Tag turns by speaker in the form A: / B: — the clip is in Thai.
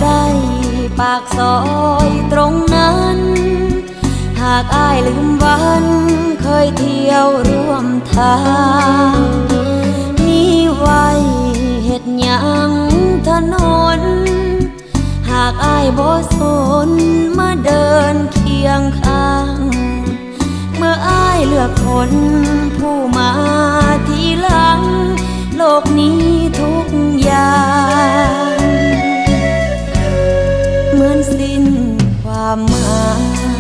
A: ได้ปากซอยตรงนั้นหากอ้ายลืมวันเคยเที่ยวร่วมทางมีไว้เฮ็ดหยังถนนหากอ้ายบ่สนมาเดินเคียงข้างเมื่ออ้ายเลือกคนผู้มาทีหลังโลกนี้ทุกอย่างเหมือนสิ้นความหมาย